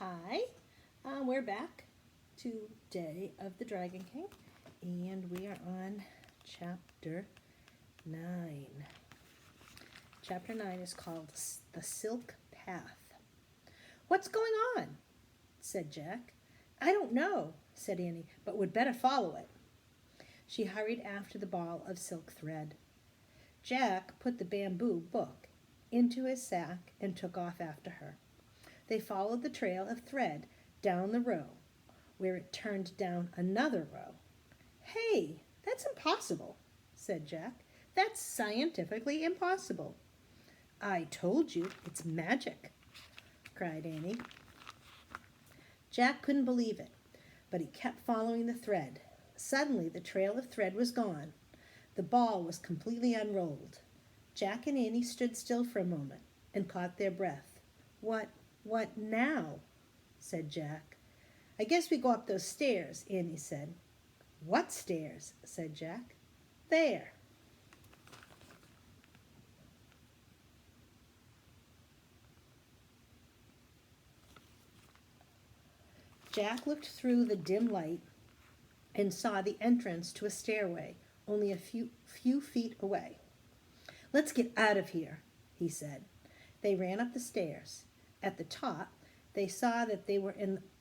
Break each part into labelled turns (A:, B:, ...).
A: Hi, we're back to Day of the Dragon King, and we are on Chapter 9. Chapter 9 is called The Silk Path. "What's going on?" said Jack. "I don't know," said Annie, "but we'd better follow it." She hurried after the ball of silk thread. Jack put the bamboo book into his sack and took off after her. They followed the trail of thread down the row, where it turned down another row. "Hey, that's impossible," said Jack. "That's scientifically impossible." "I told you it's magic," cried Annie. Jack couldn't believe it, but he kept following the thread. Suddenly the trail of thread was gone. The ball was completely unrolled. Jack and Annie stood still for a moment and caught their breath. What now?" said Jack. "I guess we go up those stairs," Annie said. "What stairs?" said Jack. "There." Jack looked through the dim light and saw the entrance to a stairway only a few feet away. "Let's get out of here," he said. They ran up the stairs. At the top, they saw that they were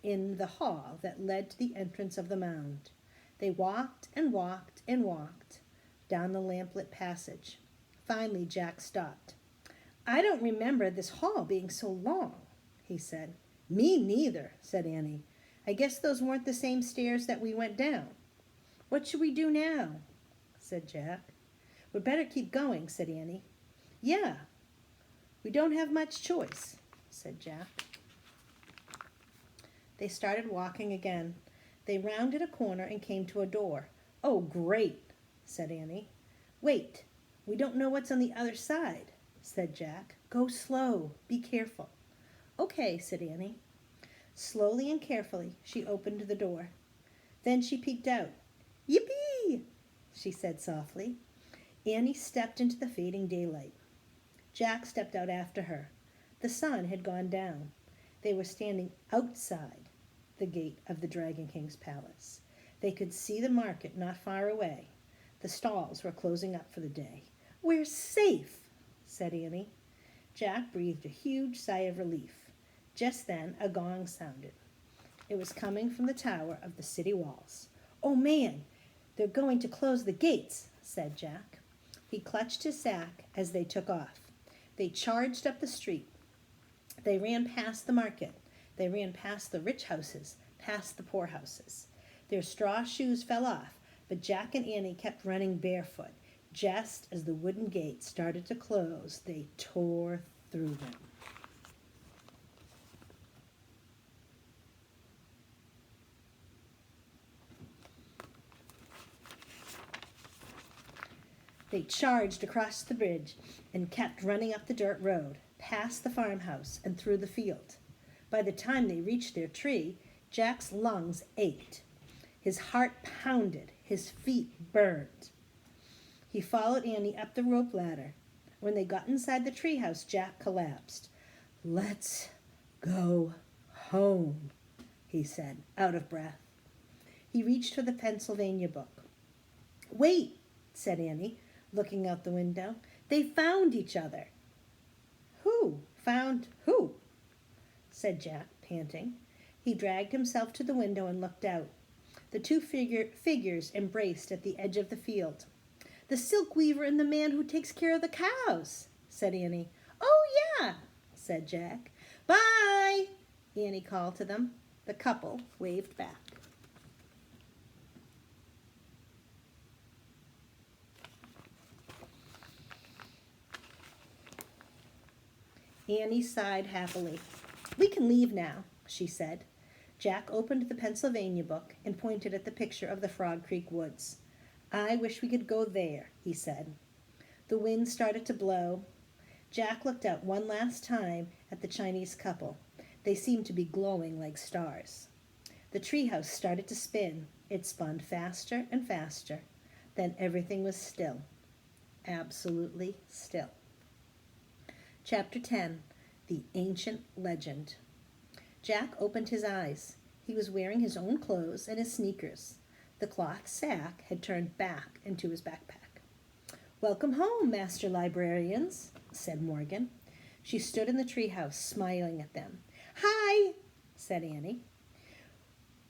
A: in the hall that led to the entrance of the mound. They walked and walked and walked down the lamplit passage. Finally, Jack stopped. "I don't remember this hall being so long," he said. "Me neither," said Annie. "I guess those weren't the same stairs that we went down." "What should we do now?" said Jack. "We'd better keep going," said Annie. "Yeah, we don't have much choice," said Jack. They started walking again. They rounded a corner and came to a door. "Oh, great," said Annie. "Wait, we don't know what's on the other side," said Jack. "Go slow. Be careful." "Okay," said Annie. Slowly and carefully, she opened the door. Then she peeked out. "Yippee!" she said softly. Annie stepped into the fading daylight. Jack stepped out after her. The sun had gone down. They were standing outside the gate of the Dragon King's palace. They could see the market not far away. The stalls were closing up for the day. "We're safe," said Annie. Jack breathed a huge sigh of relief. Just then a gong sounded. It was coming from the tower of the city walls. "Oh, man, they're going to close the gates," said Jack. He clutched his sack as they took off. They charged up the street. They ran past the market. They ran past the rich houses, past the poor houses. Their straw shoes fell off, but Jack and Annie kept running barefoot. Just as the wooden gates started to close, they tore through them. They charged across the bridge and kept running up the dirt road, past the farmhouse and through the field. By the time they reached their tree, Jack's lungs ached. His heart pounded. His feet burned. He followed Annie up the rope ladder. When they got inside the treehouse, Jack collapsed. "Let's go home," he said, out of breath. He reached for the Pennsylvania book. "Wait," said Annie, looking out the window. "They found each other." "Who found who?" said Jack, panting. He dragged himself to the window and looked out. The two figures embraced at the edge of the field. "The silk weaver and the man who takes care of the cows," said Annie. "Oh, yeah," said Jack. "Bye," Annie called to them. The couple waved back. Annie sighed happily. "We can leave now," she said. Jack opened the Pennsylvania book and pointed at the picture of the Frog Creek woods. "I wish we could go there," he said. The wind started to blow. Jack looked out one last time at the Chinese couple. They seemed to be glowing like stars. The treehouse started to spin. It spun faster and faster. Then everything was still. Absolutely still. Chapter 10, The Ancient Legend. Jack opened his eyes. He was wearing his own clothes and his sneakers. The cloth sack had turned back into his backpack. "Welcome home, Master Librarians," said Morgan. She stood in the treehouse, smiling at them. "Hi," said Annie.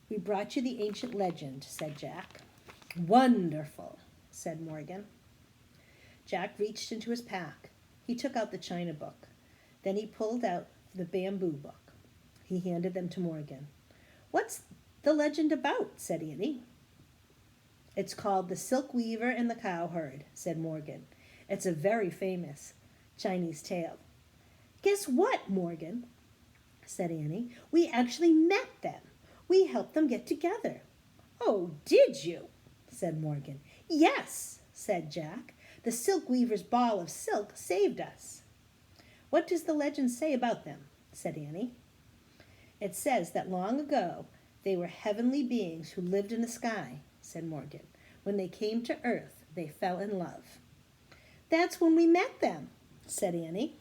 A: "We brought you the ancient legend," said Jack. "Wonderful," said Morgan. Jack reached into his pack. He took out the china book. Then he pulled out the bamboo book. He handed them to Morgan. "What's the legend about?" said Annie. "It's called The Silk Weaver and the Cowherd," said Morgan. "It's a very famous Chinese tale." "Guess what, Morgan?" said Annie. "We actually met them. We helped them get together." "Oh, did you?" said Morgan. "Yes," said Jack. "The silk weaver's ball of silk saved us." "What does the legend say about them?" said Annie. "It says that long ago they were heavenly beings who lived in the sky," said Morgan. "When they came to earth, they fell in love." "That's when we met them," said Annie.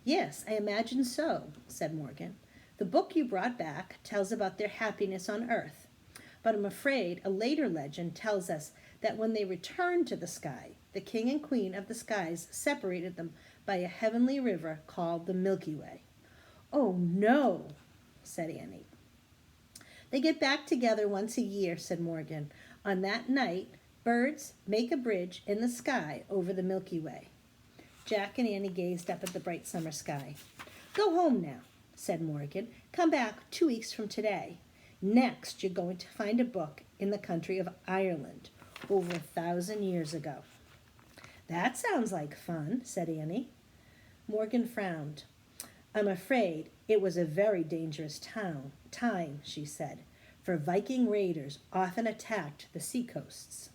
A: "Yes, I imagine so," said Morgan. "The book you brought back tells about their happiness on earth, but I'm afraid a later legend tells us that when they returned to the sky, the king and queen of the skies separated them by a heavenly river called the Milky Way." "Oh, no," said Annie. "They get back together once a year," said Morgan. "On that night, birds make a bridge in the sky over the Milky Way." Jack and Annie gazed up at the bright summer sky. "Go home now," said Morgan. "Come back 2 weeks from today. Next, you're going to find a book in the country of Ireland over 1,000 years ago." "That sounds like fun," said Annie. Morgan frowned. "I'm afraid it was a very dangerous time," she said, "for Viking raiders often attacked the seacoasts."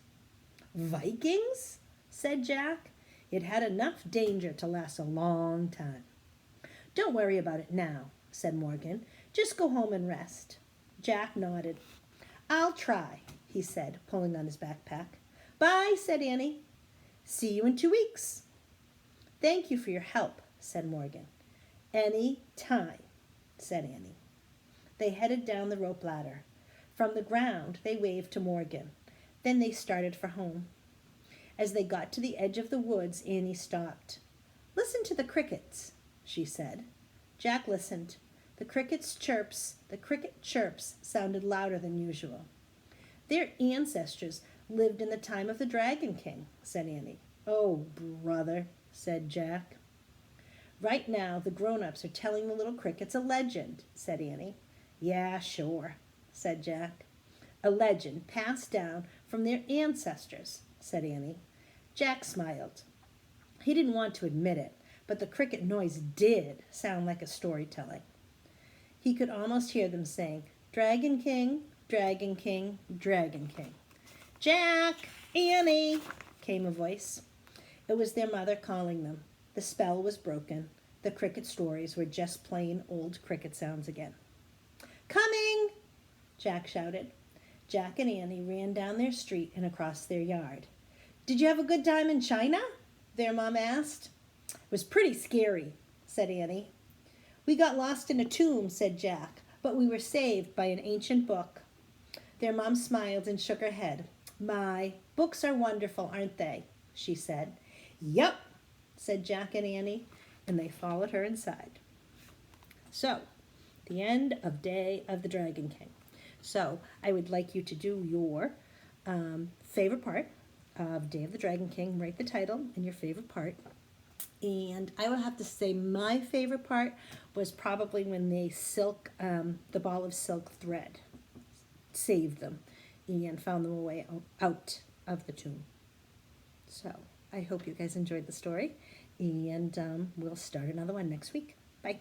A: "Vikings?" said Jack. "It had enough danger to last a long time." "Don't worry about it now," said Morgan. "Just go home and rest." Jack nodded. "I'll try," he said, pulling on his backpack. "Bye," said Annie. "See you in 2 weeks." "Thank you for your help," said Morgan. "Any time," said Annie. They headed down the rope ladder. From the ground, they waved to Morgan. Then they started for home. As they got to the edge of the woods, Annie stopped. "Listen to the crickets," she said. Jack listened. The cricket chirps sounded louder than usual. "Their ancestors lived in the time of the Dragon King," said Annie. "Oh, brother," said Jack. "Right now, the grown-ups are telling the little crickets a legend," said Annie. "Yeah, sure," said Jack. "A legend passed down from their ancestors," said Annie. Jack smiled. He didn't want to admit it, but the cricket noise did sound like a storytelling. He could almost hear them saying, "Dragon King, Dragon King, Dragon King." "Jack! Annie!" came a voice. It was their mother calling them. The spell was broken. The cricket stories were just plain old cricket sounds again. "Coming!" Jack shouted. Jack and Annie ran down their street and across their yard. "Did you have a good time in China?" their mom asked. "It was pretty scary," said Annie. "We got lost in a tomb," said Jack, "but we were saved by an ancient book." Their mom smiled and shook her head. "My, books are wonderful, aren't they?" she said. "Yup," said Jack and Annie, and they followed her inside. So, the end of Day of the Dragon King. So, I would like you to do your favorite part of Day of the Dragon King. Write the title and your favorite part. And I would have to say my favorite part was probably when they the ball of silk thread saved them and found them a way out of the tomb. So I hope you guys enjoyed the story, and we'll start another one next week. Bye.